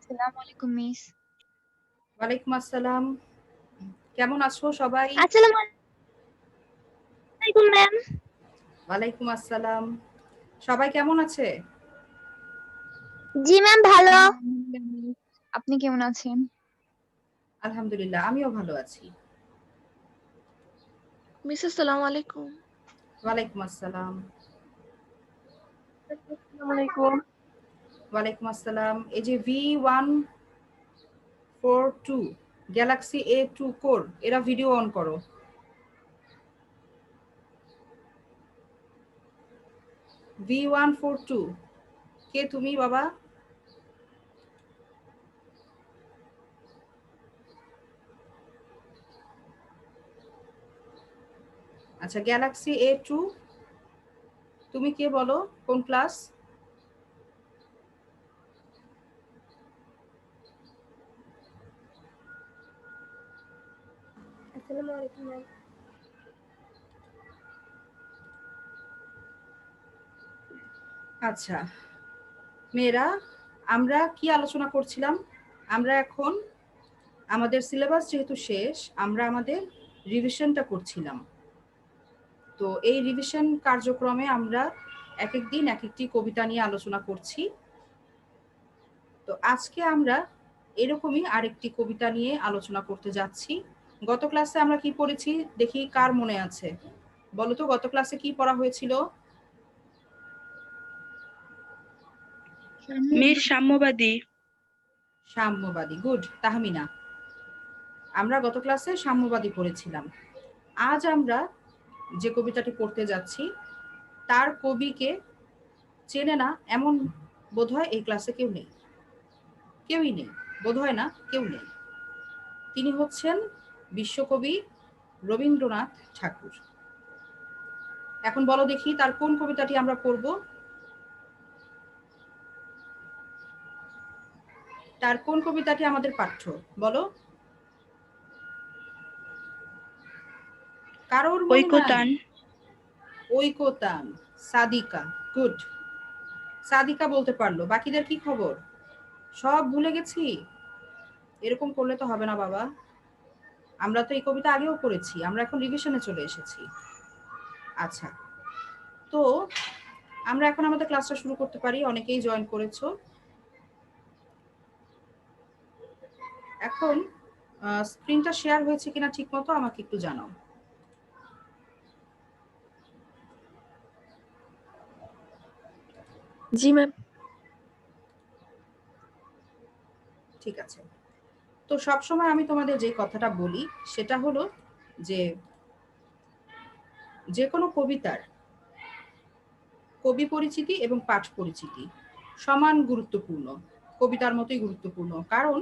আসসালামু আলাইকুম মিস। ওয়ালাইকুম আসসালাম। কেমন আছো সবাই? আসসালামু আলাইকুম ম্যাম। ওয়ালাইকুম আসসালাম। সবাই কেমন আছে? জি ম্যাম ভালো। আপনি কেমন আছেন? আলহামদুলিল্লাহ, আমিও ভালো আছি। মিস আসসালামু আলাইকুম। ওয়ালাইকুম আসসালাম। আসসালামু আলাইকুম। ওয়ালাইকুম আসসালাম। এই যে V142 গ্যালাক্সি A2 কোর, এরা ভিডিও অন করো। V142 কে তুমি বাবা? আচ্ছা, গ্যালাক্সি A2 তুমি কে বলো? কোন ক্লাস? আসসালামু আলাইকুম ম্যাম। আচ্ছা মেয়েরা, আমরা কি আলোচনা করছিলাম? আমরা এখন আমাদের সিলেবাস যেহেতু শেষ, আমরা আমাদের রিভিশনটা করছিলাম। তো এই রিভিশন কার্যক্রমে আমরা এক এক দিন এক একটি কবিতা নিয়ে আলোচনা করছি। তো আজকে আমরা এরকমই আরেকটি কবিতা নিয়ে আলোচনা করতে যাচ্ছি। গত ক্লাসে আমরা কি পড়েছি দেখি কার মনে আছে? বলো তো, গত ক্লাসে কি পড়া হয়েছিল? মিস সাম্যবাদী। সাম্যবাদী, গুড তাহমিনা। আমরা গত ক্লাসে সাম্যবাদী পড়েছিলাম। আজ আমরা যে কবিতাটি পড়তে যাচ্ছি তার কবিকে চেনে না এমন বোধহয় এই ক্লাসে কেউ নেই। কেউই নেই, বোধহয় না, কেউ নেই। তিনি হচ্ছেন বিশ্বকবি রবীন্দ্রনাথ ঠাকুর। এখন বলো দেখি তার কোন কবিতাটি আমরা পড়ব? তার কোন কবিতাটি আমাদের পাঠ্য বলো? কারোর মনে নাই? ঐকতান। সাদিকা, গুড। সাদিকা বলতে পারলো, বাকিদের কি খবর? সব ভুলে গেছি? এরকম করলে তো হবে না বাবা। আমরা তো এই কবিতা আগেও পড়েছি, আমরা এখন রিভিশনে চলে এসেছি। আচ্ছা, তো আমরা এখন আমাদের ক্লাসটা শুরু করতে পারি। অনেকেই জয়েন করেছো। এখন স্ক্রিনটা শেয়ার হয়েছে কিনা ঠিক মতো আমাকে একটু জানাও। জি ম্যাম। ঠিক আছে। তো সবসময় আমি তোমাদের যে কথাটা বলি সেটা হলো যে কোনো কবিতার কবি পরিচিতি এবং পাঠ পরিচিতি সমান গুরুত্বপূর্ণ, কবিতার মতোই গুরুত্বপূর্ণ। কারণ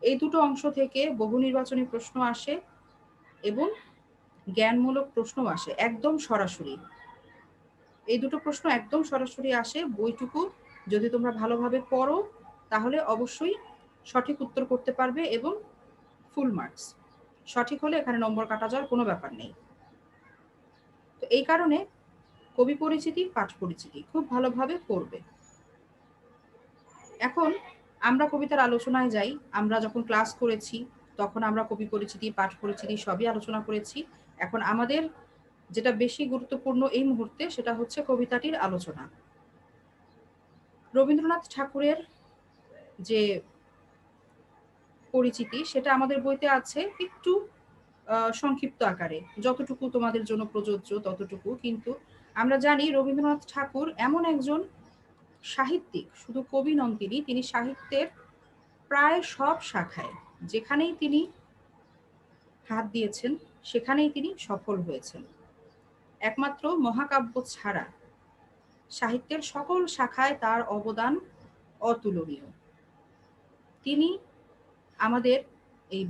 এই দুটো অংশ থেকে বহু নির্বাচনী প্রশ্ন আসে এবং জ্ঞানমূলক প্রশ্ন আসে একদম সরাসরি। এই দুটো প্রশ্ন একদম সরাসরি আসে। বইটুকু যদি তোমরা ভালোভাবে পড়ো তাহলে অবশ্যই সঠিক উত্তর করতে পারবে এবং ফুল মার্কস। সঠিক হলে এখানে নম্বর কাটা যাওয়ার কোনো ব্যাপার নেই। তো এই কারণে কবি পরিচিতি, পাঠ পরিচিতি খুব ভালোভাবে পড়বে। এখন আমরা কবিতার আলোচনায় যাই। আমরা যখন ক্লাস করেছি তখন আমরা কবি পরিচিতি, পাঠ পরিচিতি সবই আলোচনা করেছি। এখন আমাদের যেটা বেশি গুরুত্বপূর্ণ এই মুহূর্তে সেটা হচ্ছে কবিতাটির আলোচনা। রবীন্দ্রনাথ ঠাকুরের যে পরিচিতি সেটা আমাদের বইতে আছে একটু সংক্ষিপ্ত আকারে, যতটুকু তোমাদের জন্য প্রযোজ্য ততটুকু। কিন্তু আমরা জানি রবীন্দ্রনাথ ঠাকুর এমন একজন সাহিত্যিক, শুধু কবি নন তিনি সাহিত্যের প্রায় সব শাখায় যেখানেই তিনি হাত দিয়েছেন সেখানেই তিনি সফল হয়েছেন। একমাত্র মহাকাব্য ছাড়া সাহিত্যের সকল শাখায় তার অবদান অতুলনীয়। তিনি আমাদের এই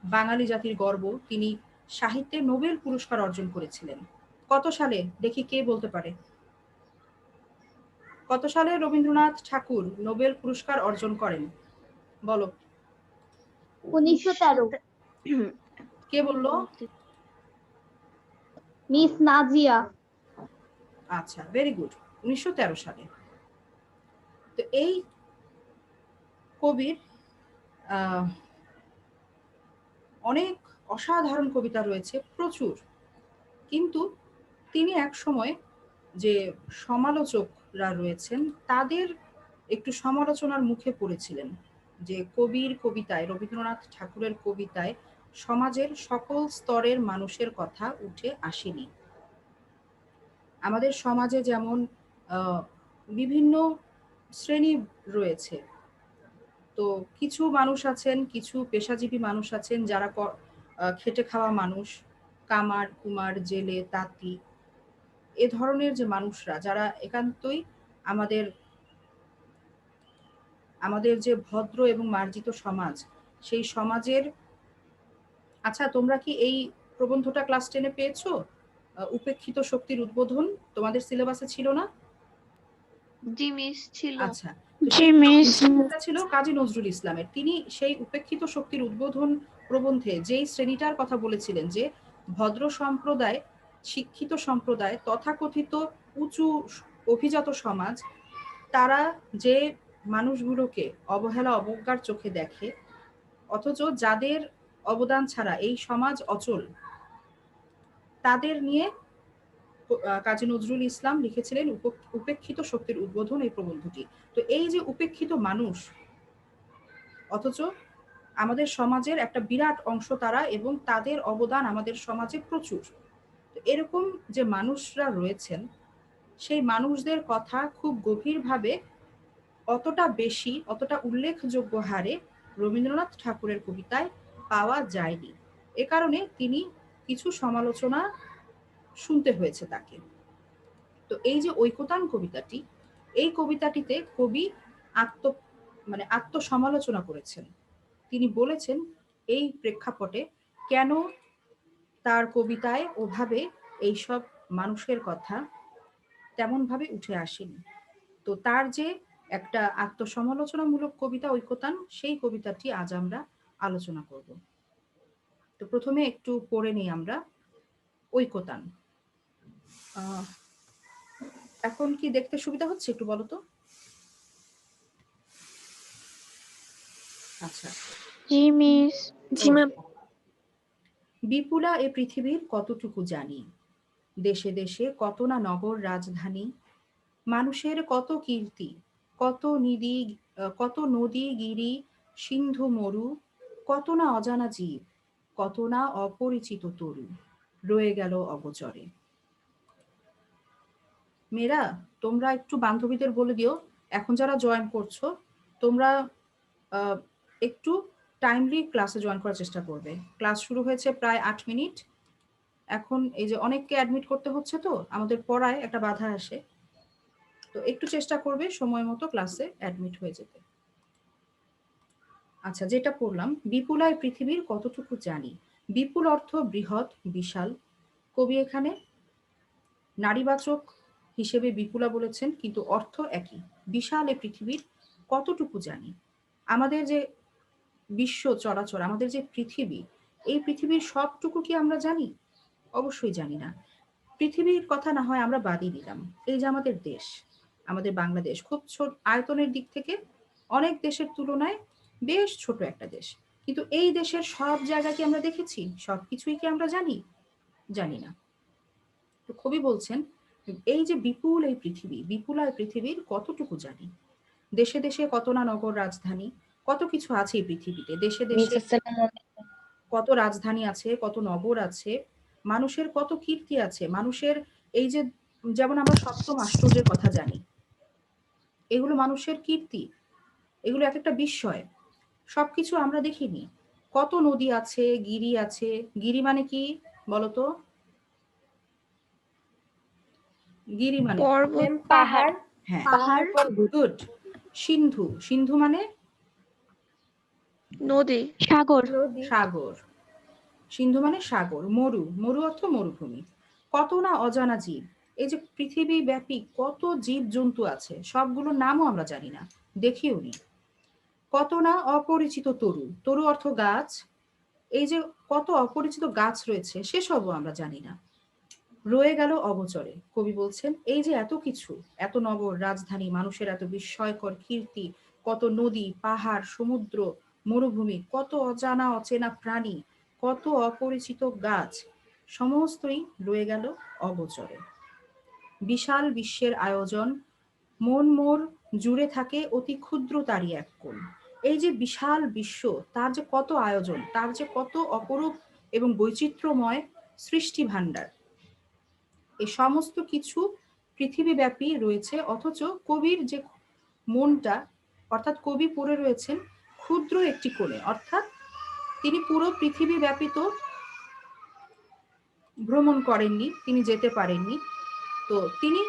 বাঙালি জাতির গর্ব। তিনি সাহিত্যে নোবেল পুরস্কার অর্জন করেছিলেন। কত সালে দেখি কে বলতে পারে? কত সালে রবীন্দ্রনাথ ঠাকুর নোবেল পুরস্কার অর্জন করেন বলো? 1913। কে বললো? মিস নাজিয়া। আচ্ছা, ভেরি গুড, 1913 সালে। তো এই কবির আহ, অনেক অসাধারণ কবিতা রয়েছে, প্রচুর। কিন্তু তিনি এক সময় যে সমালোচকরা রয়েছেন তাদের একটু সমালোচনার মুখে পড়েছিলেন যে কবির কবিতায়, রবীন্দ্রনাথ ঠাকুরের কবিতায় সমাজের সকল স্তরের মানুষের কথা উঠে আসেনি। আমাদের সমাজে যেমন আহ, বিভিন্ন শ্রেণী রয়েছে, তো কিছু মানুষ আছেন, কিছু পেশাজীবী মানুষ আছেন যারা খেটে খাওয়া মানুষ, কামার কুমার জেলে তাঁতি, এ ধরনের যে মানুষরা যারা একান্তই আমাদের আমাদের যে ভদ্র এবং মার্জিত সমাজ, সেই সমাজের। আচ্ছা, তোমরা কি এই প্রবন্ধটা ক্লাস 10-এ পেয়েছো? উপেক্ষিত শক্তির উদ্বোধন তোমাদের সিলেবাসে ছিল না? জি মিস ছিল। আচ্ছা, তো জি সেই মিস। প্রবন্ধটা ছিল কাজী নজরুল ইসলামের। তিনি সেই উপেক্ষিত শক্তির উদ্বোধন প্রবন্ধে যেই শ্রেণীটার কথা বলেছিলেন যে ভদ্র সম্প্রদায়, শিক্ষিত সম্প্রদায়, তথাকথিত উঁচু অভিজাত সমাজ, তারা যে মানুষগুলোকে অবহেলা অবজ্ঞার চোখে দেখে, অথচ যাদের অবদান ছাড়া এই সমাজ অচল, তাদের নিয়ে কাজী নজরুল ইসলাম লিখেছিলেন উপেক্ষিত শক্তির উদ্বোধন, এই প্রবন্ধটি। তো এই যে উপেক্ষিত মানুষ, অথচ আমাদের সমাজের একটা বিরাট অংশ তারা, এবং তাদের অবদান আমাদের সমাজে প্রচুর। তো এরকম যে মানুষরা রয়েছেন, সেই মানুষদের কথা খুব গভীরভাবে, অতটা বেশি, অতটা উল্লেখযোগ্য হারে রবীন্দ্রনাথ ঠাকুরের কবিতায় পাওয়া যায়নি। এ কারণে তিনি কিছু সমালোচনা শুনতে হয়েছে তাকে। তো এই যে ঐকতান কবিতাটি, এই কবিতাটিতে কবি আত্মসমালোচনা করেছেন। তিনি বলেছেন এই প্রেক্ষাপটে কেন তার কবিতায় ওভাবে এইসব মানুষের কথা তেমন ভাবে উঠে আসেনি। তো তার যে একটা আত্মসমালোচনামূলক কবিতা ঐকতান, সেই কবিতাটি আজ আমরা আলোচনা করব। তো প্রথমে একটু পড়ে নিই আমরা ঐকতান। এখন কি দেখতে সুবিধা হচ্ছে, একটু বলো তো? আচ্ছা। জি মিস। জি ম্যাম। বিপুলা এ পৃথিবীর কতটুকু জানি, দেশে দেশে কত না নগর রাজধানী, মানুষের কত কীর্তি, কত নদী গিরি সিন্ধু মরু, কত না অজানা জীব, কত না অপরিচিত তরু, রয়ে গেল অগোচরে। মেয়েরা, তোমরা একটু বান্ধবীদের বলে দিও, এখন যারা জয়েন করছো তোমরা আহ, একটু টাইমলি ক্লাসে জয়েন করার চেষ্টা করবে। ক্লাস শুরু হয়েছে প্রায় 8 মিনিট। এখন এই যে অনেককে অ্যাডমিট করতে হচ্ছে, তো আমাদের পড়ায় একটা বাধা আসে। তো একটু চেষ্টা করবে সময় মতো ক্লাসে অ্যাডমিট হয়ে যেতে। আচ্ছা, যেটা পড়লাম, বিপুলায় পৃথিবীর কতটুকু জানি। বিপুল অর্থ বৃহৎ, বিশাল। কবি এখানে নারীবাচক হিসেবে বিপুলা বলেছেন, কিন্তু অর্থ একই। বিশাল এ পৃথিবীর কতটুকু জানি। আমাদের যে বিশ্ব চরাচর, আমাদের যে পৃথিবী, এই পৃথিবীর সবটুকু কি আমরা জানি? অবশ্যই জানি না। পৃথিবীর কথা না হয় আমরা বাদই দিলাম, এই যে আমাদের দেশ, আমাদের বাংলাদেশ খুব ছোট আয়তনের দিক থেকে, অনেক দেশের তুলনায় বেশ ছোট একটা দেশ। কিন্তু এই দেশের সব জায়গা কি আমরা দেখেছি? সবকিছুই কি আমরা জানি? জানি না। তো কবি বলছেন এই যে বিপুল এই পৃথিবী, বিপুলা এই পৃথিবীর কতটুকু জানি। দেশে দেশে কত না নগর রাজধানী, কত কিছু আছে এই পৃথিবীতে। দেশে দেশে কত রাজধানী আছে, কত নগর আছে, মানুষের কত কীর্তি আছে, মানুষের এই যে, যেমন আমরা সপ্তম আশ্চর্যের কথা জানি, এগুলো মানুষের কীর্তি, এগুলো এক একটা বিস্ময়। সবকিছু আমরা দেখিনি। কত নদী আছে, গিরি আছে। গিরি মানে কি বলতো? গিরি মানে পর্বত, পাহাড়। হ্যাঁ, পাহাড়। গুড। সিন্ধু, সিন্ধু মানে নদী, সাগর। সাগর। সিন্ধু মানে সাগর। মরু, মরু অর্থ মরুভূমি। কত না অজানা জীব, এই যে পৃথিবী ব্যাপী কত জীব জন্তু আছে, সবগুলোর নামও আমরা জানি না, দেখিও নি। কত না অপরিচিত তরু, তরু অর্থ গাছ, এই যে কত অপরিচিত গাছ রয়েছে সেসবও আমরা জানি না। রয়ে গেল অগোচরে। কবি বলছেন এই যে এত কিছু, এত নগর রাজধানী, মানুষের এত বিস্ময়কর কীর্তি, কত নদী পাহাড় সমুদ্র, মরুভূমি, কত অজানা অচেনা প্রাণী, কত অপরিচিত গাছ, সমস্তই রয়ে গেল অগোচরে। বিশাল বিশ্বের আয়োজন, মন মোর জুড়ে থাকে অতি ক্ষুদ্র তারই এক কোণ। এই যে বিশাল বিশ্ব, তার যে কত আয়োজন, তার যে কত অপরূপ এবং বৈচিত্র্যময় সৃষ্টি ভাণ্ডার, এই সমস্ত কিছু পৃথিবীব্যাপী রয়েছে, অথচ কবির যে মনটা, অর্থাৎ কবি পড়ে রয়েছেন ক্ষুদ্র একটি কোণে, অর্থাৎ তিনি পুরো পৃথিবী ব্যাপিত ভ্রমণ করেননি, তিনি যেতে পারেননি। তো তিনি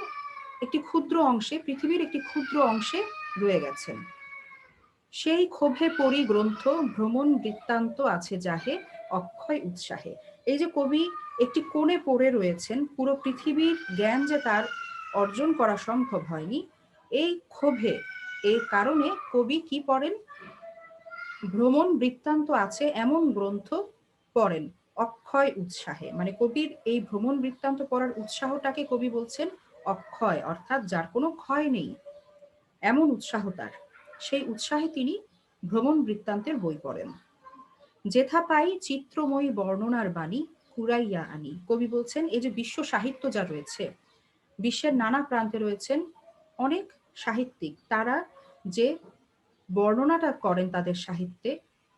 একটি ক্ষুদ্র অংশে, পৃথিবীর একটি ক্ষুদ্র অংশে রয়ে গেছেন। সেই ক্ষোভে পড়ি গ্রন্থ, ভ্রমণ বৃত্তান্ত আছে যাহে অক্ষয় উৎসাহে। এই যে কবি একটি কোণে পড়ে রয়েছেন, পুরো পৃথিবীর জ্ঞান যে তার অর্জন করা সম্ভব হয়নি, এই ক্ষোভে, এই কারণে কবি কি পড়েন? ভ্রমণ বৃত্তান্ত আছে এমন গ্রন্থ পড়েন অক্ষয় উৎসাহে। মানে কবির এই ভ্রমণ বৃত্তান্ত পড়ার উৎসাহটাকে কবি বলছেন অক্ষয়, অর্থাৎ যার কোনো ক্ষয় নেই, এমন উৎসাহ তার। সেই উৎসাহে তিনি ভ্রমণ বৃত্তান্তের বই পড়েন। যেথা পাই চিত্রময়ী বর্ণনার বাণী কুড়াইয়া আনি। কবি বলছেন এই যে বিশ্ব সাহিত্য যা রয়েছে, বিশ্বের নানা প্রান্তে রয়েছেন অনেক সাহিত্যিক, তারা যে বর্ণনাটা করেন তাদের সাহিত্যে,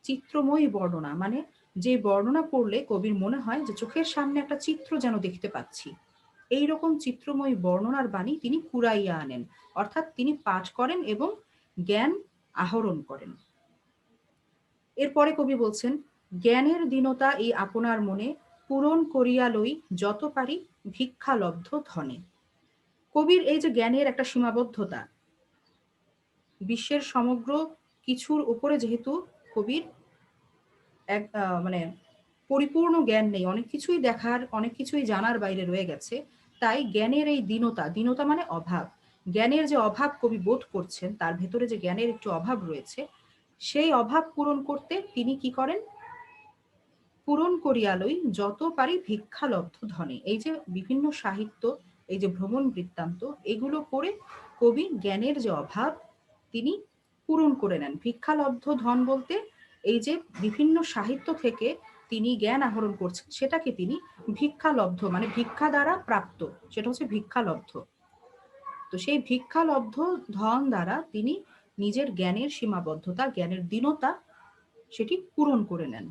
চিত্রময়ী বর্ণনা, মানে যে বর্ণনা পড়লে কবির মনে হয় যে চোখের সামনে একটা চিত্র যেন দেখতে পাচ্ছি, এই রকম চিত্রময়ী বর্ণনার বাণী তিনি কুড়াইয়া আনেন, অর্থাৎ তিনি পাঠ করেন এবং জ্ঞান আহরণ করেন। এরপরে কবি বলছেন, জ্ঞানের দীনতা এই আপনার মনে পূরণ করিয়া লই যত পারি ভিক্ষালব্ধ ধনে। কবির এই যে জ্ঞানের একটা সীমাবদ্ধতা, বিশ্বের সমগ্র কিছুর উপরে যেহেতু কবির এক মানে পরিপূর্ণ জ্ঞান নেই, অনেক কিছুই দেখার, অনেক কিছুই জানার বাইরে রয়ে গেছে, তাই জ্ঞানের এই দীনতা, দীনতা মানে অভাব, জ্ঞানের যে অভাব কবি বোধ করছেন, তার ভেতরে যে জ্ঞানের একটু অভাব রয়েছে, সেই অভাব পূরণ করতে তিনি কি করেন? পূরণ করিয়ালই যত পারি ভিক্ষালব্ধ ধনে। এই যে বিভিন্ন সাহিত্য, এই যে ভ্রমণ বৃত্তান্ত, এগুলো পড়ে কবি জ্ঞানের যে অভাব তিনি পূরণ করে নেন। ভিক্ষালব্ধ ধন বলতে এই যে বিভিন্ন সাহিত্য থেকে তিনি জ্ঞান আহরণ করছেন, সেটাকে তিনি ভিক্ষালব্ধ, মানে ভিক্ষা দ্বারা প্রাপ্ত, সেটা হচ্ছে ভিক্ষালব্ধ। তো সেই ভিক্ষালব্ধ ধন দ্বারা তিনি নিজের জ্ঞানের সীমাবদ্ধতা, জ্ঞানের দীনতা, সেটি পূরণ করে নেন।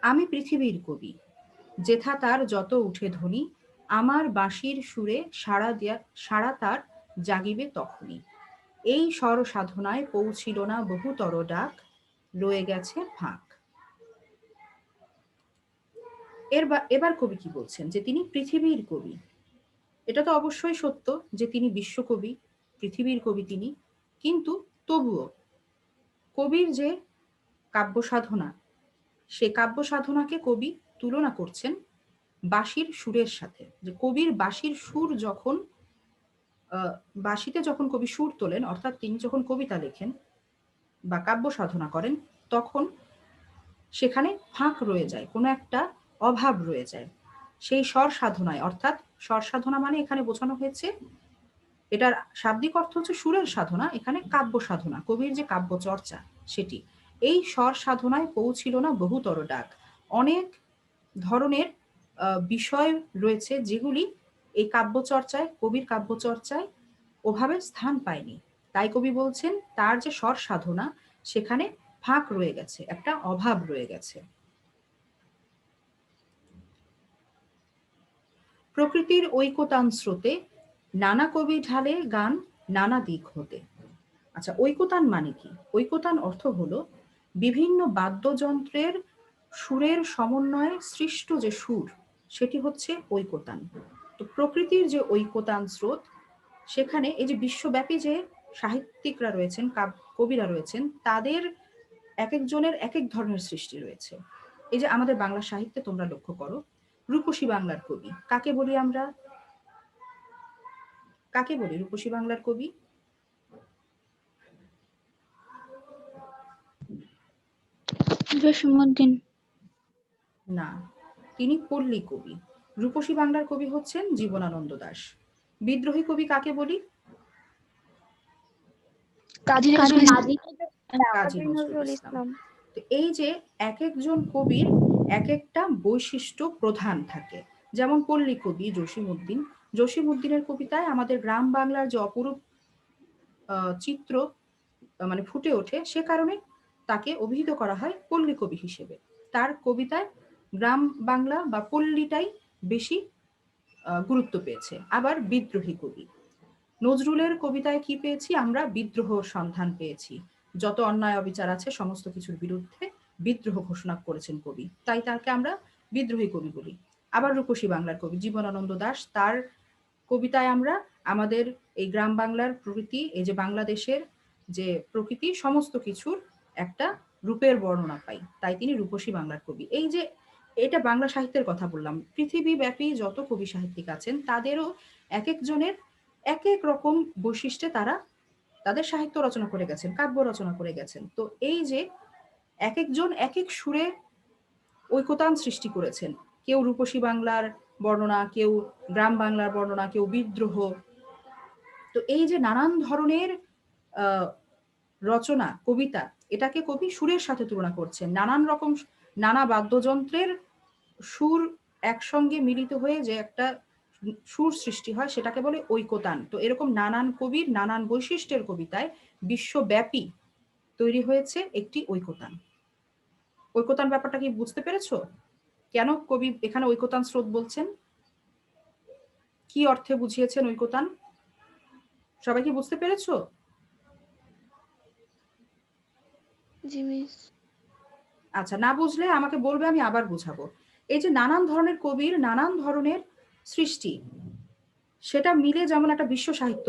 আমি পৃথিবীর কবি, যেথা তার যত উঠে ধ্বনি, আমার বাঁশির সুরে সাড়া তার জাগিবে তখনই। এই স্বর সাধনায় পৌঁছিল না বহুতর ডাক, রয়ে গেছে ফাঁক। এবার কবি কি বলছেন? যে তিনি পৃথিবীর কবি। এটা তো অবশ্যই সত্য যে তিনি বিশ্বকবি, পৃথিবীর কবি তিনি, কিন্তু তবুও কবির যে কাব্য সাধনা, সে কাব্য সাধনাকে কবি তুলনা করছেন বাঁশির সুরের সাথে। যে কবির বাঁশির সুর যখন, বাঁশিতে যখন কবি সুর তোলেন, অর্থাৎ তিনি যখন কবিতা লেখেন বা কাব্য সাধনা করেন, তখন সেখানে ফাঁক রয়ে যায়, কোনো একটা অভাব রয়ে যায় সেই স্বর সাধনায়। অর্থাৎ স্বর সাধনা মানে এখানে বোঝানো হয়েছে, এটার শাব্দিক অর্থ হচ্ছে সুরের সাধনা, এখানে কাব্য সাধনা, কবির যে কাব্য চর্চা সেটি। এই স্বর সাধনায় পৌঁছিল না বহুতর ডাক। অনেক ধরনের বিষয় রয়েছে যেগুলি এই কাব্যচর্চায়, কবির কাব্যচর্চায় ওভাবে স্থান পায়নি। তাই কবি বলছেন তার যে স্বর সাধনা, সেখানে ফাঁক রয়ে গেছে, একটা অভাব রয়ে গেছে। প্রকৃতির ঐকতান স্রোতে নানা কবি ঢালে গান নানা দিক হতে। আচ্ছা, ঐকতান মানে কি? ঐকতান অর্থ হলো বিভিন্ন বাদ্যযন্ত্রের সুরের সমন্বয়ে সৃষ্ট যে সুর, সেটি হচ্ছে ঐকতান। তো প্রকৃতির যে ঐকতান স্রোত, সেখানে এই যে বিশ্বব্যাপী যে সাহিত্যিকরা রয়েছেন, কবিরা রয়েছেন, তাদের এক একজনের এক এক ধরনের সৃষ্টি রয়েছে। এই যে আমাদের বাংলা সাহিত্যে তোমরা লক্ষ্য করো, রূপসী বাংলার কবি কাকে বলি আমরা? কাকে বলি রূপসী বাংলার কবি? জসীমউদ্দিন। না, তিনি পল্লী কবি। রূপসী বাংলার কবি হচ্ছেন জীবনানন্দ দাশ। বিদ্রোহী কবি কাকে বলি? কাজী নজরুল ইসলাম। কাজী নজরুল ইসলাম। তো এই যে এক একজন কবির এক একটা বৈশিষ্ট্য প্রধান থাকে। যেমন পল্লী কবি জসীমউদ্দিন। জসীমউদ্দিনের কবিতায় আমাদের গ্রাম বাংলার যে অপরূপ চিত্র মানে ফুটে ওঠে, সে কারণে তাকে অভিহিত করা হয় পল্লী কবি হিসেবে। তার কবিতায় গ্রাম বাংলা বা পল্লীটাই বেশি গুরুত্ব পেয়েছে। আবার বিদ্রোহী কবি নজরুলের কবিতায় কি পেয়েছি আমরা? বিদ্রোহর সন্ধান পেয়েছি। যত অন্যায় অবিচার আছে সমস্ত কিছুর বিরুদ্ধে বিদ্রোহ ঘোষণা করেছেন কবি, তাই তাকে আমরা বিদ্রোহী কবি বলি। আবার রূপসী বাংলার কবি জীবনানন্দ দাশ, তার কবিতায় আমরা আমাদের এই গ্রাম বাংলার প্রকৃতি, এই যে বাংলাদেশের যে প্রকৃতি, সমস্ত কিছুর একটা রূপের বর্ণনা পাই, তাই তিনি রূপসী বাংলার কবি। এই যে এটা বাংলা সাহিত্যের কথা বললাম, পৃথিবীব্যাপী যত কবি সাহিত্যিক আছেন তাদেরও এক একজনের এক এক রকম বৈশিষ্ট্যে তারা তাদের সাহিত্য রচনা করে গেছেন, কাব্য রচনা করে গেছেন। তো এই যে এক একজন এক এক সুরে ঐকতান সৃষ্টি করেছেন। কেউ রূপসী বাংলার বর্ণনা, কেউ গ্রাম বাংলার বর্ণনা, কেউ বিদ্রোহ। তো এই যে নানান ধরনের আহ রচনা, কবিতা, এটাকে কবি সুরের সাথে তুলনা করছেন। নানান রকম নানা বাদ্যযন্ত্রের সুর একসঙ্গে মিলিত হয়ে যে একটা সুর সৃষ্টি হয় সেটাকে বলে ঐকতান। তো এরকম নানান কবির নানান বৈশিষ্ট্যের কবিতায় বিশ্বব্যাপী তৈরি হয়েছে একটি ঐকতান। ঐকতান ব্যাপারটা কি বুঝতে পেরেছো? কেন কবি এখানে ঐকতান স্রোত বলছেন? কি অর্থে বুঝিয়েছেন ঐকতান? সবাই কি বুঝতে পেরেছো? জি মিস। আচ্ছা, না বুঝলে আমাকে বলবে, আমি আবার বুঝাবো। এই যে নানান ধরনের কবির নানান ধরনের সৃষ্টি, সেটা মিলে যেমন একটা বিশ্ব সাহিত্য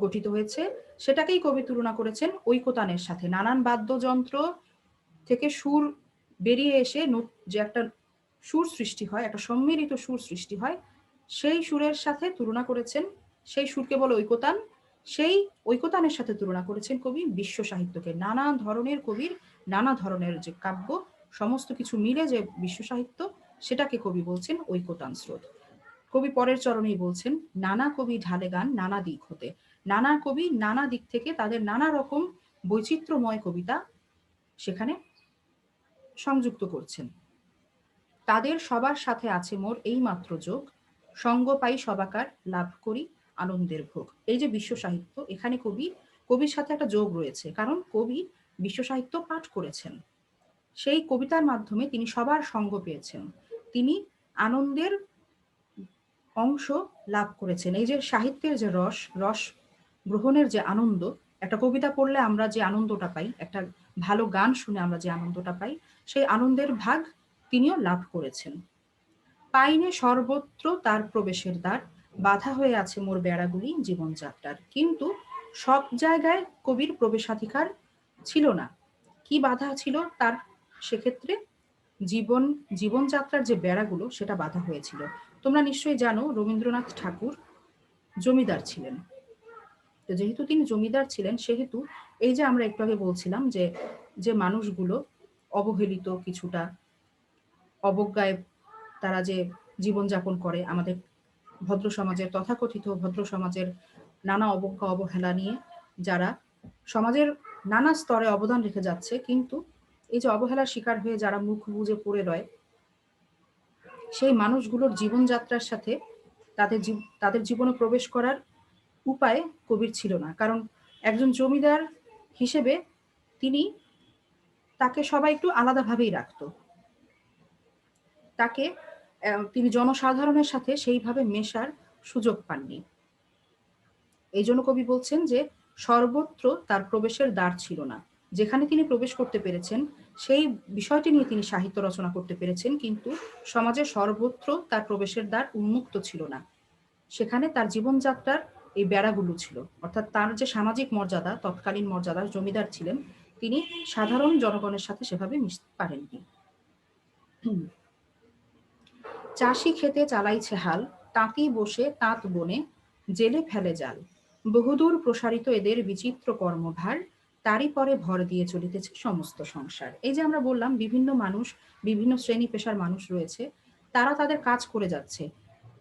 গঠিত হয়েছে, সেটাকেই কবি তুলনা করেছেন ঐকতানের সাথে। নানান বাদ্যযন্ত্র থেকে সুর বেরিয়ে এসে যে একটা সুর সৃষ্টি হয়, একটা সম্মিলিত সুর সৃষ্টি হয়, সেই সুরের সাথে তুলনা করেছেন, সেই সুরকে বলে ঐকতান। সেই ঐকতানের সাথে তুলনা করেছেন কবি বিশ্ব সাহিত্যকে। নানা ধরনের কবির নানা ধরনের যে কাব্য, সমস্ত কিছু মিলে যে বিশ্ব সাহিত্য, সেটাকে কবি বলছেন ঐকতান স্রোত। কবি পরের চরণেই বলছেন, নানা কবি ঢালে গান নানা দিক হতে। নানা কবি নানা দিক থেকে তাদের নানা রকম বৈচিত্র্যময় কবিতা সেখানে সংযুক্ত করছেন। তাদের সবার সাথে আছে মোর এই মাত্র যোগ, সঙ্গ পাই সবাকার লাভ করি আনন্দের ভোগ। এই যে বিশ্ব সাহিত্য, এখানে কবির সাথে একটা যোগ রয়েছে, কারণ কবি বিশ্ব সাহিত্য পাঠ করেছেন। সেই কবিতার মাধ্যমে তিনি সবার সঙ্গ পেয়েছেন, তিনি আনন্দের অংশ লাভ করেছেন। এই যে সাহিত্যের যে রস গ্রহণের যে আনন্দ, একটা কবিতা পড়লে আমরা যে আনন্দটা পাই, একটা ভালো গান শুনে আমরা যে আনন্দটা পাই, সেই আনন্দের ভাগ তিনিও লাভ করেছেন। পাইনে সর্বত্র তার প্রবেশের দ্বার, বাধা হয়ে আছে মোর বেড়াগুলি জীবনযাত্রার। কিন্তু সব জায়গায় কবির প্রবেশাধিকার ছিল না। কি বাধা ছিল তার? সেক্ষেত্রে জীবনযাত্রার যে বেড়াগুলো, সেটা বাধা হয়েছিল। তোমরা নিশ্চয়ই জানো রবীন্দ্রনাথ ঠাকুর জমিদার ছিলেন। তো যেহেতু তিনি জমিদার ছিলেন, সেহেতু এই যে আমরা একটু আগে বলছিলাম যে যে মানুষগুলো অবহেলিত, কিছুটা অবজ্ঞায় তারা যে জীবনযাপন করে, আমাদের ভদ্র সমাজের, তথাকথিত ভদ্র সমাজের নানা অবজ্ঞা অবহেলা নিয়ে যারা সমাজের নানা স্তরে অবদান রেখে যাচ্ছে, কিন্তু এই যে অবহেলার শিকার হয়ে যারা মুখ বুজে পড়ে রয়, সেই মানুষগুলোর জীবনযাত্রার সাথে তাদের জীবনে প্রবেশ করার উপায় কবির ছিল না। কারণ একজন জমিদার হিসেবে তাকে সবাই একটু আলাদাভাবেই রাখতো। তিনি জনসাধারণের সাথে সেইভাবে মেশার সুযোগ পাননি। এই জন্য কবি বলছেন যে সর্বত্র তার প্রবেশের দ্বার ছিল না। যেখানে তিনি প্রবেশ করতে পেরেছেন, সেই বিষয়টি নিয়ে তিনি সাহিত্য রচনা করতে পেরেছেন, কিন্তু সমাজে সর্বত্র তার প্রবেশের দ্বার উন্মুক্ত ছিল না। সেখানে তার জীবনযাত্রার এই বেড়াগুলো ছিল। অর্থাৎ তার যে সামাজিক মর্যাদা, তৎকালীন মর্যাদা, জমিদার ছিলেন, তিনি সাধারণ জনগণের সাথে সেভাবে মিশতে পারেননি। চাষি খেতে চালাইছে হাল, তাঁতি বসে তাঁত বনে জেলে ফেলে জাল। বহুদূর প্রসারিত এদের বিচিত্র কর্মভার, তারই পরে ভর দিয়ে চলিতেছে সমস্ত সংসার। এই যে আমরা বললাম বিভিন্ন মানুষ, বিভিন্ন শ্রেণী পেশার মানুষ রয়েছে, তারা তাদের কাজ করে যাচ্ছে।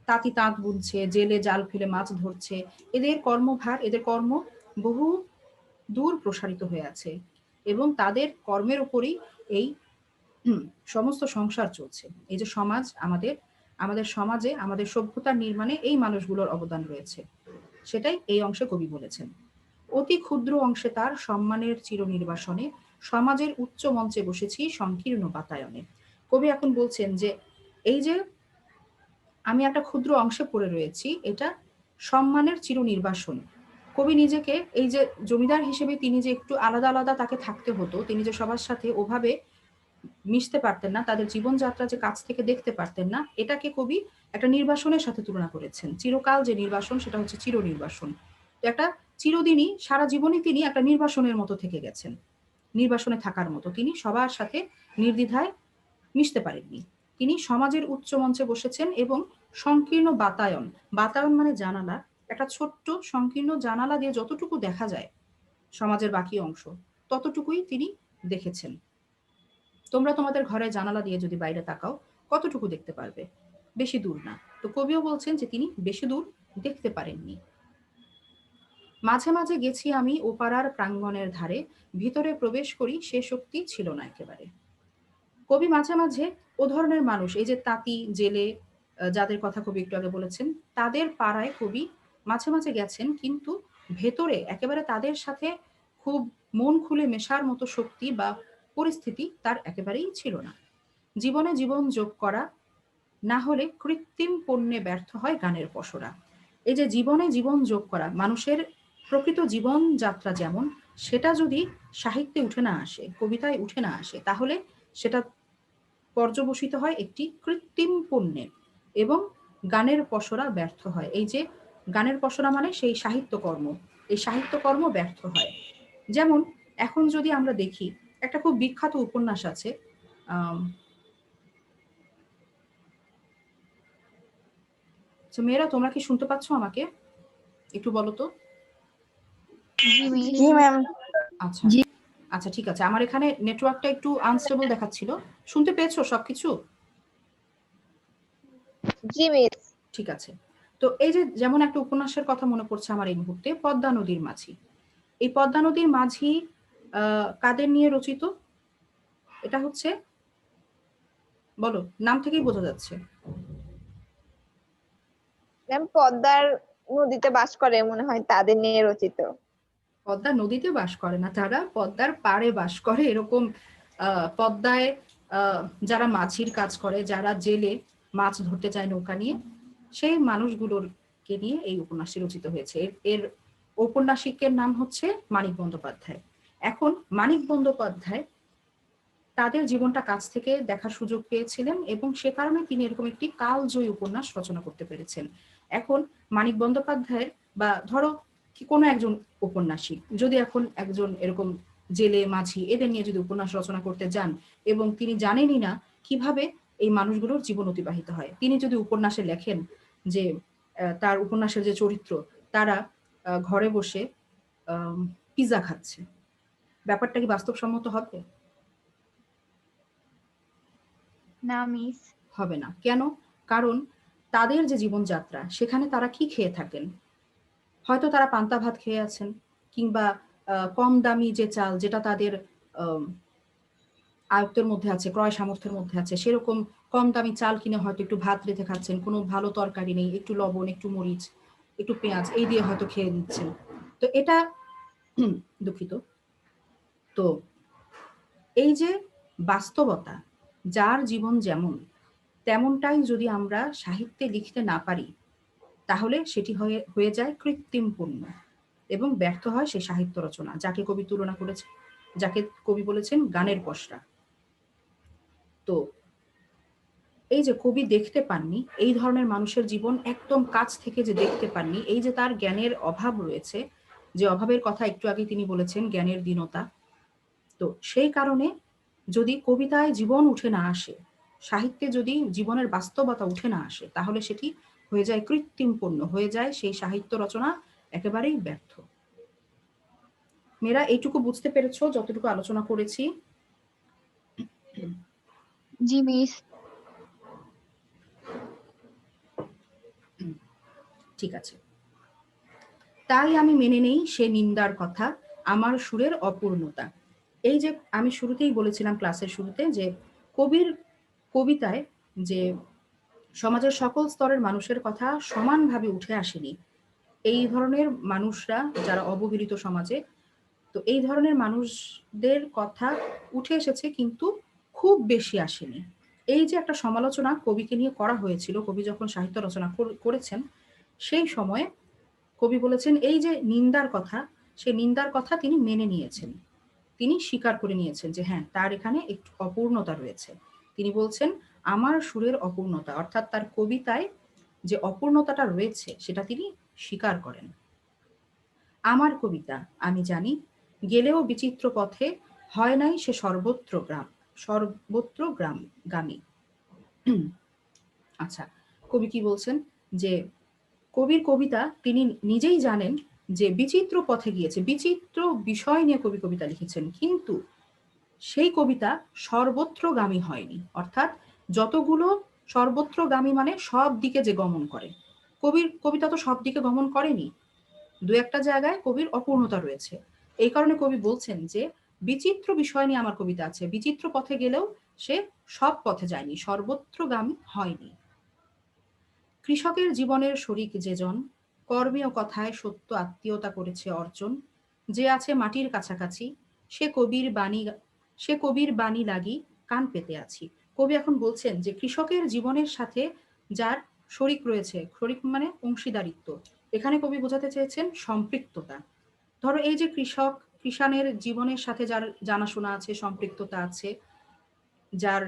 তাঁতি তাঁত বুনছে, জেলে জাল ফেলে মাছ ধরছে। এদের কর্মভার, এদের কর্ম বহু দূর প্রসারিত হয়ে আছে। এবং তাদের কর্মের উপরই এই সমস্ত সংসার চলছে। এই যে সমাজ, আমাদের সমাজে আমাদের সভ্যতার নির্মাণে এই মানুষগুলোর অবদান রয়েছে, সেটাই এই অংশে কবি বলেছেন। অতি ক্ষুদ্র অংশে তার সম্মানের চিরনির্বাসনে সমাজের উচ্চ মঞ্চে বসেছি সংকীর্ণ বাতায়নে। কবি এখন বলছেন যে এই যে আমি একটা ক্ষুদ্র অংশে পড়ে রয়েছি, এটা সম্মানের চিরনির্বাসন। কবি নিজেকে এই যে জমিদার হিসেবে তিনি যে একটু আলাদা আলাদা তাকে থাকতে হতো, তিনি যে সবার সাথে ওভাবে মিশতে পারতেন না, তাদের জীবনযাত্রা যে কাছ থেকে দেখতে পারতেন না, এটাকে কবি একটা নির্বাসনের সাথে তুলনা করেছেন। চিরকাল যে নির্বাসন সেটা হচ্ছে চিরনির্বাসন। তো একটা চিরদিনই, সারা জীবনই তিনি একটা নির্বাসনের মতো থেকে গেছেন, নির্বাসনে থাকার মতো। তিনি সবার সাথে নির্দ্বিধায় মিশতে পারেননি। তিনি সমাজের উচ্চ মঞ্চে বসেছেন এবং সংকীর্ণ বাতায়ন, বাতায়ন মানে জানালা, একটা ছোট্ট সংকীর্ণ জানালা দিয়ে যতটুকু দেখা যায় সমাজের বাকি অংশ, ততটুকুই তিনি দেখেছেন। তোমরা তোমাদের ঘরে জানালা দিয়ে যদি বাইরে তাকাও, কতটুকু দেখতে পারবে? বেশি দূর না। তো কবিও বলছেন যে তিনি বেশি দূর দেখতে পারেননি। মাঝে মাঝে গেছি আমি ওপাড়ার প্রাঙ্গণের ধারে, ভিতরে প্রবেশ করি সে শক্তি ছিল না একেবারে। কবি মাঝে মাঝে ও ধরনের মানুষ, এই যে তাঁতি জেলে যাদের কথা কবি একটু আগে বলেছেন, তাদের পাড়ায় কবি মাঝে মাঝে গেছেন, কিন্তু ভেতরে একেবারে তাদের সাথে খুব মন খুলে মেশার মতো শক্তি বা পরিস্থিতি তার একেবারেই ছিল না। জীবনে জীবন যোগ করা না হলে কৃত্রিম পণ্যে ব্যর্থ হয় গানের পসরা। এই যে জীবনে জীবন যোগ করা, মানুষের প্রকৃত জীবন যাত্রা যেমন, সেটা যদি সাহিত্যে উঠে না আসে, কবিতায় উঠে না আসে, তাহলে সেটা পর্যবসিত হয় একটি কৃত্রিম পণ্যে এবং গানের পসরা ব্যর্থ হয়। এই যে গানের পসরা মানে সেই সাহিত্যকর্ম, এই সাহিত্যকর্ম ব্যর্থ হয়। যেমন এখন যদি আমরা দেখি, একটা খুব বিখ্যাত উপন্যাস আছে, মেয়েরা তোমরা কি শুনতে পাচ্ছ আমাকে? একটু বলো তো। জি মিস। জি ম্যাম। আচ্ছা আচ্ছা, ঠিক আছে। আমার এখানে নেটওয়ার্কটা একটু আনস্টেবল দেখাচ্ছিল। শুনতে পেয়েছো সবকিছু? জি মিস। ঠিক আছে। তো এই যে যেমন একটা উপন্যাসের কথা মনে পড়ছে আমার এই মুহূর্তে, পদ্মা নদীর মাঝি। এই পদ্মা নদীর মাঝি কাদের নিয়ে রচিত? এটা হচ্ছে, বলো, নাম থেকেই বোঝা যাচ্ছে। ম্যাম পদ্মার নদীতে বাস করে মনে হয়, তাদের নিয়ে রচিত। পদ্মা নদীতে বাস করে না, তারা পদ্মার পাড়ে বাস করে। এরকম পদ্মায় যারা মাঝির কাজ করে, যারা জেলে মাছ ধরতে যায় নৌকা নিয়ে, সেই মানুষগুলোকে নিয়ে এই উপন্যাসটি রচিত হয়েছে। এর ঔপন্যাসিকের নাম হচ্ছে মানিক বন্দ্যোপাধ্যায়। এখন মানিক বন্দ্যোপাধ্যায় তাদের জীবনটা কাছ থেকে দেখার সুযোগ পেয়েছিলেন এবং সে কারণে তিনি এরকম একটি কালজয়ী উপন্যাস রচনা করতে পেরেছেন। এখন মানিক বন্দ্যোপাধ্যায়ের, বা ধরো কি কোনো একজন ঔপন্যাসিক যদি এখন একজন এরকম জেলে মাঝি এদের নিয়ে যদি উপন্যাস রচনা করতে যান এবং তিনি জানেনই না কিভাবে এই মানুষগুলোর জীবন অতিবাহিত হয়, তিনি যদি উপন্যাসে লেখেন যে তার উপন্যাসের যে চরিত্র তারা ঘরে বসে পিৎজা খাচ্ছে, ব্যাপারটা কি বাস্তবসম্মত হবে? না মিস। হবে না। কেন? কারণ তাদের যে জীবনযাত্রা, সেখানে তারা কি খেয়ে থাকেন? হয়তো তারা পান্তা ভাত খেয়ে আছেন, কিংবা কম দামি যে চাল, যেটা তাদের আম আয়ত্তের মধ্যে আছে, ক্রয় সামর্থ্যের মধ্যে আছে, সেরকম কম দামি চাল কিনে হয়তো একটু ভাত রেঁধে খাচ্ছেন, কোনো ভালো তরকারি নেই, একটু লবণ, একটু মরিচ, একটু পেঁয়াজ এই দিয়ে হয়তো খেয়ে নিচ্ছেন। তো এটা দুঃখিত। তো এই যে বাস্তবতা, যার জীবন যেমন, তেমনটাই যদি আমরা সাহিত্যে লিখতে না পারি, তাহলে সেটি হয়ে যায় কৃত্রিম পণ্য এবং ব্যর্থ হয় সেই সাহিত্য রচনা, যাকে কবি তুলনা করেছে, যাকে কবি বলেছেন গানের পসরা। তো এই যে কবি দেখতে পাননি এই ধরনের মানুষের জীবন, একদম কাছ থেকে যে দেখতে পাননি, এই যে তার জ্ঞানের অভাব রয়েছে, যে অভাবের কথা একটু আগে তিনি বলেছেন, জ্ঞানের দীনতা। তো সেই কারণে যদি কবিতায় জীবন উঠে না আসে, সাহিত্যে যদি জীবনের বাস্তবতা উঠে না আসে, তাহলে সেটি হয়ে যায় কৃত্রিম পণ্য, হয়ে যায় সেই সাহিত্য রচনা একেবারেই ব্যর্থ। মেয়েরা এইটুকু বুঝতে পেরেছো যতটুকু আলোচনা করেছি? জি মিস। ঠিক আছে। তাই আমি মেনে নেই সে নিন্দার কথা, আমার সুরের অপূর্ণতা। এই যে আমি শুরুতেই বলেছিলাম ক্লাসের শুরুতে যে কবির কবিতায় যে সমাজের সকল স্তরের মানুষের কথা সমানভাবে উঠে আসেনি। এই ধরনের মানুষরা যারা অবহেলিত সমাজে, তো এই ধরনের মানুষদের কথা উঠে এসেছে কিন্তু খুব বেশি আসেনি। এই যে একটা সমালোচনা কবিকে নিয়ে করা হয়েছিল, কবি যখন সাহিত্য রচনা করেছেন সেই সময়ে কবি বলেছেন এই যে নিন্দার কথা, সেই নিন্দার কথা তিনি মেনে নিয়েছেন, তিনি স্বীকার করে নিয়েছেন যে হ্যাঁ তার এখানে একটু অপূর্ণতা রয়েছে। তিনি বলছেন আমার সুরের অপূর্ণতা, অর্থাৎ তার কবিতায় যে অপূর্ণতাটা রয়েছে সেটা তিনি স্বীকার করেন। আমার কবিতা আমি জানি, গেলেও বিচিত্র পথে, হয় নাই সে সর্বত্র গামী। আচ্ছা, কবি কি বলছেন যে কবির কবিতা তিনি নিজেই জানেন যে বিচিত্র পথে গিয়েছে, বিচিত্র বিষয় নিয়ে কবি কবিতা লিখেছেন, কিন্তু সেই কবিতা সর্বত্রগামী হয়নি। অর্থাৎ যতগুলো সর্বত্রগামী মানে সব দিকে যে গমন করে, কবির কবিতা তো সব দিকে গমন করেনি, দু একটা জায়গায় কবির অপূর্ণতা রয়েছে। এই কারণে কবি বলছেন যে বিচিত্র বিষয় নিয়ে আমার কবিতা আছে, বিচিত্র পথে গেলেও সে সব পথে যায়নি, সর্বত্রগামী হয়নি। কৃষকের জীবনের শরিক যেজন, কর্মে ও কথায় সত্য আত্মীয়তা করেছে অর্জন, যে আছে মাটির কাছাকাছি, সে কবির বাণী লাগি কান পেতে আছি। কবি এখন বলছেন যে কৃষকের জীবনের সাথে যার শরিক রয়েছে, শরিক মানে অংশীদারিত্ব, এখানে কবি বোঝাতে চেয়েছেন সম্পৃক্ততা। ধরো এই যে কৃষাণের জীবনের সাথে যার জানাশোনা আছে, সম্পৃক্ততা আছে, যার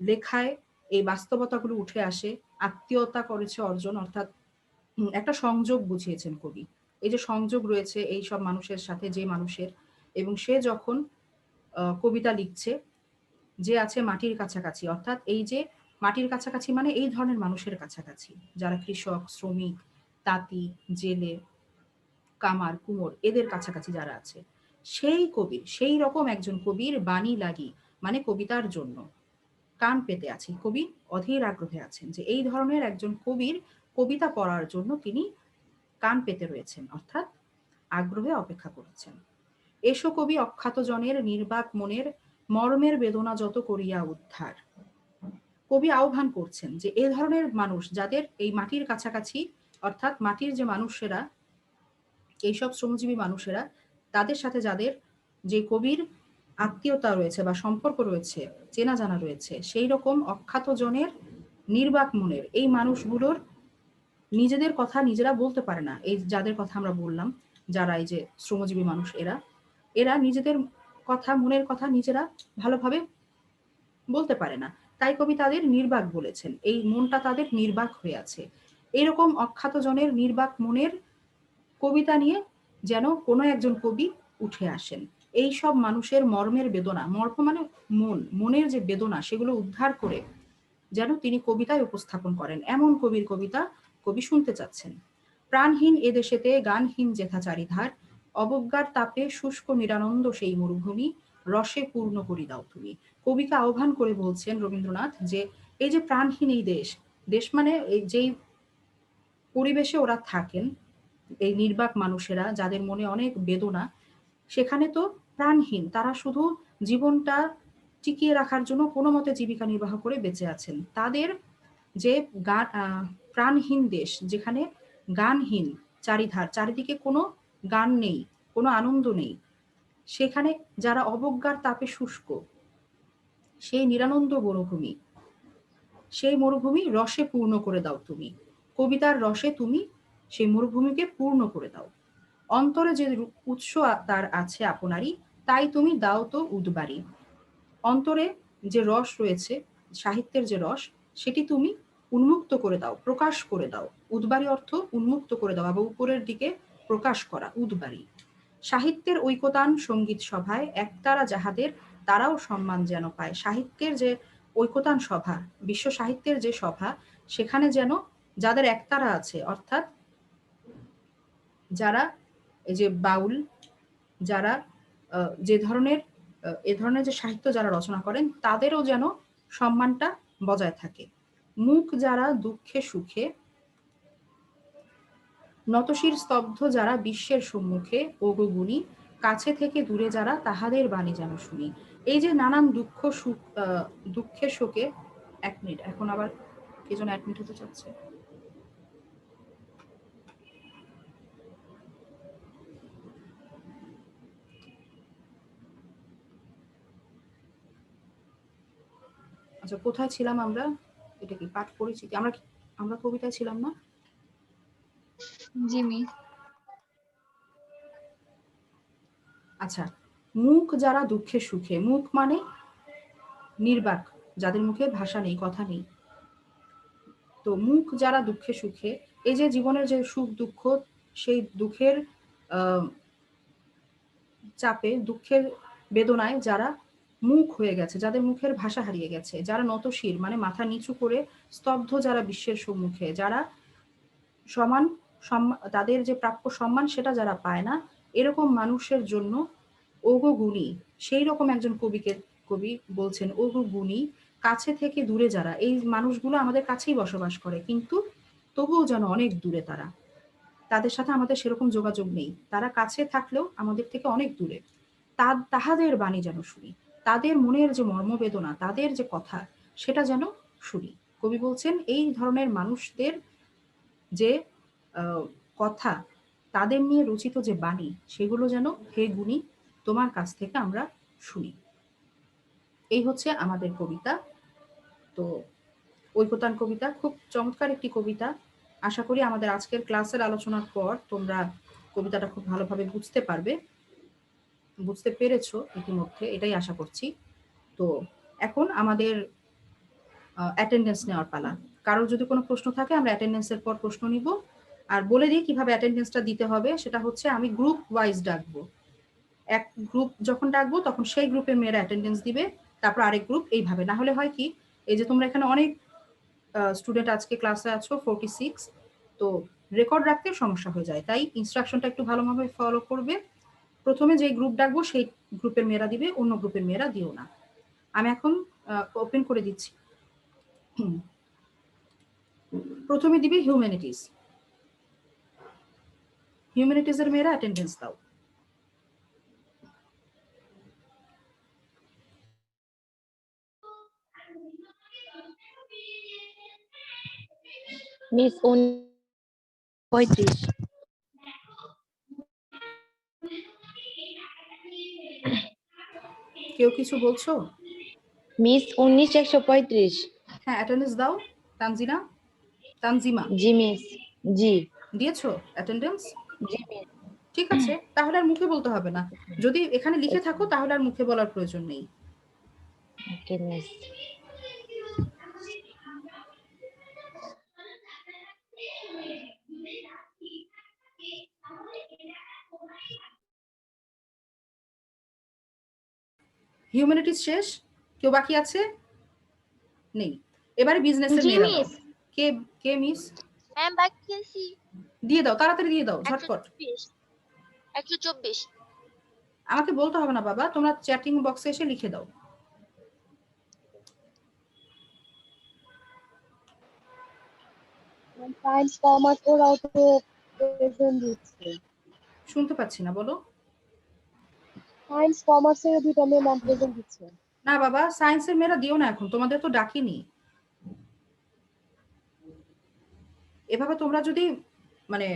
লেখায় এই বাস্তবতাগুলো উঠে আসে, আত্মীয়তা করেছে অর্জন, অর্থাৎ একটা সংযোগ বুঝিয়েছেন কবি। এই যে সংযোগ রয়েছে এই সব মানুষের সাথে, যে মানুষের, এবং সে যখন কবিতা লিখছে যে আছে মাটির কাছাকাছি, অর্থাৎ এই যে মাটির কাছাকাছি মানে এই ধরনের মানুষের কাছাকাছি, যারা কৃষক, শ্রমিক, তাঁতি, জেলে, কামার, কুমোর, এদের কাছাকাছি যারা আছে, সেই কবির, সেই রকম একজন কবির বাণী লাগি মানে কবিতার জন্য কান পেতে আছি। কবি অধীর আগ্রহে আছেন যে এই ধরনের একজন কবির কবিতা পড়ার জন্য তিনি কান পেতে রয়েছেন, অর্থাৎ আগ্রহে অপেক্ষা করেছেন। এসো কবি অখ্যাত জনের নির্বাক মনের, মর্মের বেদনা যত করিয়া উদ্ধার। কবি আহ্বান করছেন যে এই ধরনের মানুষ যাদের এই মাটির কাছাকাছি, অর্থাৎ মাটির যে মানুষেরা, এইসব শ্রমজীবী মানুষেরা, তাদের সাথে যাদের যে কবির আত্মীয়তা রয়েছে বা সম্পর্ক রয়েছে, চেনা জানা রয়েছে, সেই রকম অখ্যাত জনের নির্বাক মনের, এই মানুষগুলোর নিজেদের কথা নিজেরা বলতে পারে না। এই যাদের কথা আমরা বললাম, যারা এই যে শ্রমজীবী মানুষ, এরা এরা নিজেদের কথা, মনের কথা নিজেরা ভালোভাবে বলতে পারে না, তাই কবি তাদের নির্বাক বলেছেন, এই মনটা তাদের নির্বাক হয়ে আছে। এরকম অখ্যাত জনের নির্বাক মনের কবিতা নিয়ে যেন কোনো একজন কবি উঠে আসেন, এই সব মানুষের মর্মের বেদনা, মর্ম মানে মন, মনের যে বেদনা সেগুলো উদ্ধার করে যেন তিনি কবিতায় উপস্থাপন করেন, এমন কবির কবিতা কবি শুনতে চাচ্ছেন। প্রাণহীন এদেশেতে গানহীন যেথা চারিধার, অবজ্ঞার তাপে শুষ্ক নিরানন্দ সেই মরুভূমি, রসে পূর্ণ করি দাও তুমি। কবিকে আহ্বান করে বলছেন রবীন্দ্রনাথ যে এই যে প্রাণহীন এই দেশ, দেশ মানে এই যেই পরিবেশে ওরা থাকেন, এই নির্বাক মানুষেরা যাদের মনে অনেক বেদনা, সেখানে তো প্রাণহীন, তারা শুধু জীবনটা টিকিয়ে রাখার জন্য কোনো মতে জীবিকা নির্বাহ করে বেঁচে আছেন। তাদের যে গান, প্রাণহীন দেশ, যেখানে গানহীন চারিধার, চারিদিকে কোনো গান নেই, কোনো আনন্দ নেই, সেখানে যারা অবজ্ঞার তাপে শুষ্ক, সেই নিরানন্দ মরুভূমি, সেই মরুভূমি রসে পূর্ণ করে দাও তুমি। কবিতার রসে তুমি সেই মরুভূমিকে পূর্ণ করে দাও। অন্তরে যে উৎস তার আছে আপনারই, তাই তুমি দাও তো উদবাড়ি। অন্তরে যে রস রয়েছে, সাহিত্যের যে রস, সেটি তুমি উন্মুক্ত করে দাও, প্রকাশ করে দাও। উদবাড়ি অর্থ উন্মুক্ত করে দাও বা উপরের দিকে প্রকাশ করা, উদবাড়ি। সাহিত্যের ঐকতান সঙ্গীত সভায় একতারা যাহাদের, তারাও সম্মান যেন পায়। সাহিত্যের যে ঐকতান সভা, বিশ্ব সাহিত্যের যে সভা, সেখানে যেন যাদের একতারা আছে, অর্থাৎ যারা এই যে বাউল, যারা যে ধরনের এ ধরনের যে সাহিত্য যারা রচনা করেন, তাদেরও যেন সম্মানটা বজায় থাকে। মুখ যারা দুঃখে সুখে, নতশির স্তব্ধ যারা বিশ্বের সম্মুখে, ওগো গুণী, কাছে থেকে দূরে যারা তাহাদের বাণী যেন শুনি। এই যে নানান দুঃখ সুখ, দুঃখের শোকে, 1 মিনিট, এখন আবার কে যেন অ্যাডমিট হতে চাচ্ছে। আচ্ছা, কোথায় ছিলাম আমরা? এটা কি পাঠ পরিচিতি? আমরা কবিতায় ছিলাম না? জি মিস। আচ্ছা, মুখ যারা দুঃখে সুখে, মুখ মানে নির্বাক, যাদের মুখে ভাষা নেই, কথা নেই। তো মুখ যারা দুঃখে সুখে, এই যে জীবনের যে সুখ দুঃখ, সেই দুঃখের চাপে, দুঃখের বেদনায় যারা মুখ হয়ে গেছে, যাদের মুখের ভাষা হারিয়ে গেছে, যারা নতশির মানে মাথা নিচু করে স্তব্ধ, যারা বিশ্বের সম্মুখে, যারা সমান তাদের যে প্রাপ্য সম্মান সেটা যারা পায় না, এরকম মানুষের জন্য ওগো গুণী, সেই রকম একজন কবি বলছেন, ওগো গুণী, কাছে থেকে দূরে যারা, এই মানুষগুলো আমাদের কাছেই বসবাস করে, কিন্তু তবুও যেন অনেক দূরে তারা, তাদের সাথে আমাদের সেরকম যোগাযোগ নেই, তারা কাছে থাকলেও আমাদের থেকে অনেক দূরে। তাহাদের বাণী যেন শুনি, তাদের মনের যে মর্মবেদনা, তাদের যে কথা, সেটা যেন শুনি। কবি বলছেন এই ধরনের মানুষদের যে কথা, তাদের নিয়ে রচিত যে বাণী, সেগুলো যেন হে গুণী তোমার কাছ থেকে আমরা শুনি। এই হচ্ছে আমাদের কবিতা। তো ঐকতান কবিতা খুব চমৎকার একটি কবিতা। আশা করি আমাদের আজকের ক্লাসের আলোচনার পর তোমরা কবিতাটা খুব ভালোভাবে বুঝতে পারবে, বুঝতে পেরেছো ইতিমধ্যে, এটাই আশা করছি। তো এখন আমাদের অ্যাটেন্ডেন্স নেওয়ার পালা। কারোর যদি কোনো প্রশ্ন থাকে আমরা অ্যাটেন্ডেন্সের পর প্রশ্ন নিব। আর বলে দিই কিভাবে অ্যাটেন্ডেন্সটা দিতে হবে, সেটা হচ্ছে আমি গ্রুপ ওয়াইজ ডাকবো। এক গ্রুপ যখন ডাকবো তখন সেই গ্রুপের মেয়েরা অ্যাটেন্ডেন্স দিবে, তারপর আরেক গ্রুপ, এইভাবে। না হলে হয় কি, এই যে তোমরা এখানে অনেক স্টুডেন্ট আজকে ক্লাসে আছো 46, তো রেকর্ড রাখতে সমস্যা হয়ে যায়, তাই ইনস্ট্রাকশনটা একটু ভালোভাবে ফলো করবে। প্রথমে যে গ্রুপ ডাকবো সেই গ্রুপের মেয়েরা দিবে, অন্য গ্রুপের মেয়েরা দিও না। আমি এখন ওপেন করে দিচ্ছি। প্রথমে দিবে হিউম্যানিটিজ, হিউম্যানিটিজের মেয়েরা অ্যাটেন্ডেন্স দাও। মিস 35। কেউ কিছু বলছো? মিস 19 135। হ্যাঁ, অ্যাটেন্ডেন্স দাও। তানজিমা জি মিস। জি দিয়েছো অ্যাটেন্ডেন্স? জি মিস। ঠিক আছে, তাহলে আর মুখে বলতে হবে না। যদি এখানে লিখে থাকো তাহলে আর মুখে বলার প্রয়োজন নেই। ওকে মিস। হিউম্যানিটিজ শেষ, কেউ বাকি আছে? নেই। এবারে বিজনেসের জি মেয়েরা দাও। মিস। কে কে মিস? ম্যাম বাকি আছি দিয়ে দাও, তাড়াতাড়ি দিয়ে দাও, ঝটপট। 124। আমাকে বলতে হবে না বাবা, তোমরা চ্যাটিং বক্সে এসে লিখে দাও। সায়েন্স কমার্স ওরাও তো প্রেজেন্ট দিচ্ছে। শুনতে পাচ্ছি না, বলো। সায়েন্স কমার্সের দুটো মেয়ে ম্যাম প্রেজেন্ট দিচ্ছে। না বাবা, সায়েন্সের মেয়েরা দিও না এখন, তোমাদের তো ডাকিনি। এভাবে তোমরা যদি মানে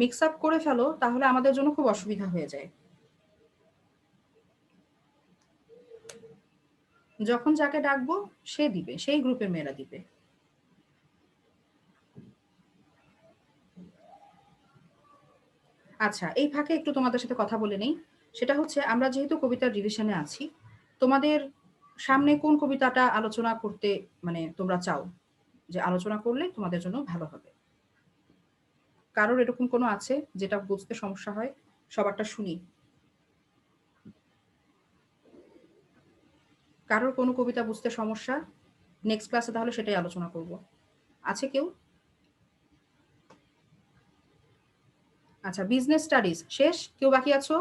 মিক্স আপ করে ফেলো তাহলে আমাদের জন্য খুব অসুবিধা হয়ে যায়। যখন যাকে ডাকবো সে দিবে, সেই গ্রুপের মেয়েরা দিবে। আচ্ছা, এই ফাঁকে একটু তোমাদের সাথে কথা বলে নেই। সেটা হচ্ছে, আমরা যেহেতু কবিতার রিভিশনে আছি, তোমাদের সামনে কোন কবিতাটা আলোচনা করতে মানে তোমরা চাও যে আলোচনা করলে তোমাদের জন্য ভালো হবে? কারোর এরকম কোনো আছে যেটা বুঝতে সমস্যা হয়? সবারটা শুনি। কারোর কোনো কবিতা বুঝতে সমস্যা? নেক্সট ক্লাসে তাহলে সেটাই আলোচনা করব। আছে কেউ? আচ্ছা, বিজনেস স্টাডিজ শেষ, কেউ বাকি আছো?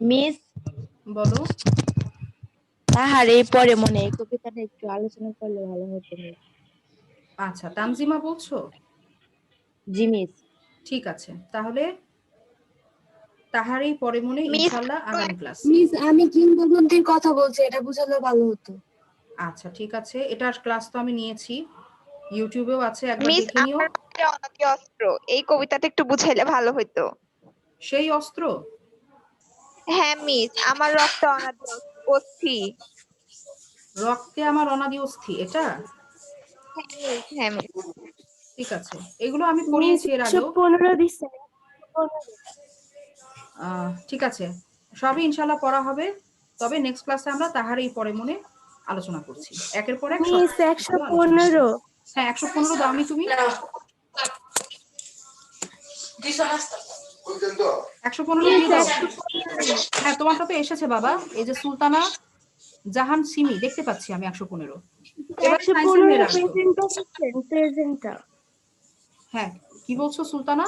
মিস বলো। তাহারে পরে মনে এই কবিতাটা একটু আলোচনা করলে ভালো হতো মিস। আচ্ছা, তানজিমা বলছো? জি মিস। ঠিক আছে, তাহলে তাহারই পরে মনে মিস ইনশাল্লাহ আগামী ক্লাস। মিস আমি কিংবদন্তির কথা বলছি, এটা বুঝালে ভালো হতো। আচ্ছা ঠিক আছে, এটার ক্লাস তো আমি নিয়েছি, ইউটিউবেও আছে, একবার মিস দেখে নিও। আমার রক্তে অনাদি অস্ত্র, এই কবিতাটা একটু বুঝাইলে ভালো হতো। সেই অস্ত্র? হ্যাঁ মিস, আমার রক্তে অনাদি অস্থি। রক্তে আমার অনাদি অস্থি, এটা? হ্যাঁ মিস, হ্যাঁ মিস। ঠিক আছে, এগুলো আমি মিস পড়িয়েছি এর আগেও। 115 দিচ্ছে। ঠিক আছে, সবই ইনশাল্লাহ পড়া হবে, তবে নেক্সট ক্লাসে আমরা তাহারই পরে মনে আলোচনা করছি, একের পর এক সব মিস আলোচনা করছি। 115। হ্যাঁ 115 দাওনি তুমি? 115 মিস দিয়ে দাও। 115। হ্যাঁ তোমারটা তো এসেছে বাবা, এই যে সুলতানা জাহান সিমি দেখতে পাচ্ছি আমি 115। এবার সায়েন্সের 115 মেয়েরা আসো। প্রেজেন্টটা দিচ্ছেন, প্রেজেন্টটা। হ্যাঁ কি বলছো সুলতানা?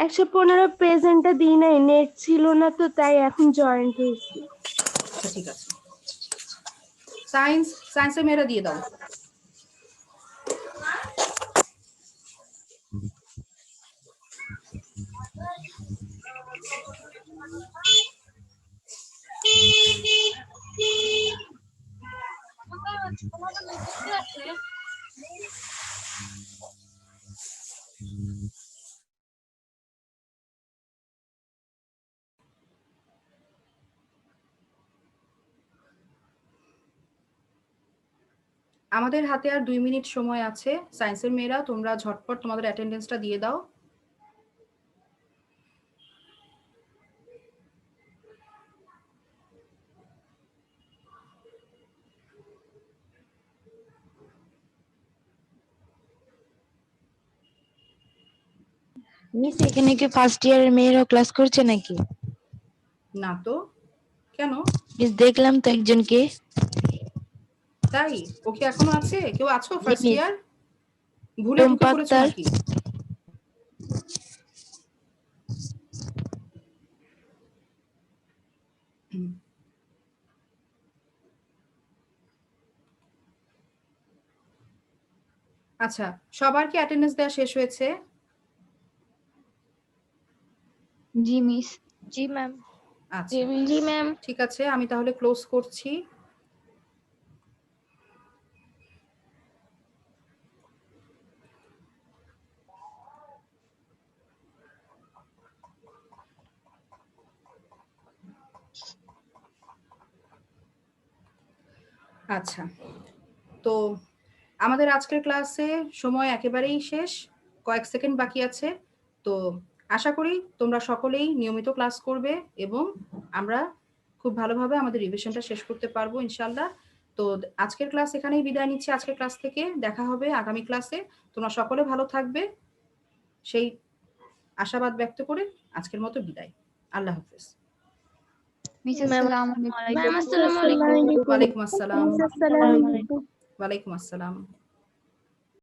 115 প্রেজেন্টটা দিই নাই, নেট ছিল না তো, তাই এখন জয়েন্ট হয়েছি। আচ্ছা ঠিক আছে, সায়েন্সের মেয়েরা দিয়ে দাও। আমাদের হাতে আর 2 মিনিট সময় আছে, সায়েন্সের মেয়েরা তোমরা ঝটপট তোমাদের অ্যাটেন্ডেন্সটা দিয়ে দাও। মিস এখানে কি ফার্স্ট ইয়ারের মেয়েরাও ক্লাস করছে নাকি? না তো, কেন? মিস দেখলাম তো একজনকে। তাই? ও কি এখনো আছে? কেউ আছো জি ফার্স্ট মিস। ইয়ার? ভুলে ঢুকে টুম্পা পড়েছো আক্তার। নাকি? আচ্ছা, সবার কি অ্যাটেন্ডেন্স দেওয়া শেষ হয়েছে? জি মিস। জি ম্যাম। আচ্ছা জি ম্যাম। ঠিক আছে, আমি তাহলে ক্লোজ করছি। আচ্ছা, তো আমাদের আজকের ক্লাসে সময় একেবারেই শেষ, কয়েক সেকেন্ড বাকি আছে। তো আশা করি তোমরা সকলেই নিয়মিত ক্লাস করবে এবং আমরা খুব ভালোভাবে আমাদের রিভিশনটা শেষ করতে পারবো ইনশাল্লাহ। তো আজকের ক্লাস এখানেই বিদায় নিচ্ছি, আজকের ক্লাস থেকে দেখা হবে আগামী ক্লাসে। তোমরা সকলে ভালো থাকবে সেই আশাবাদ ব্যক্ত করে আজকের মতো বিদায়। আল্লাহ হাফেজ। মিস ম্যাম আসসালামু আলাইকুম। ম্যাম আসসালামু আলাইকুম। ওয়ালাইকুম আসসালাম। মিস আসসালামু আলাইকুম। ওয়ালাইকুম আসসালাম।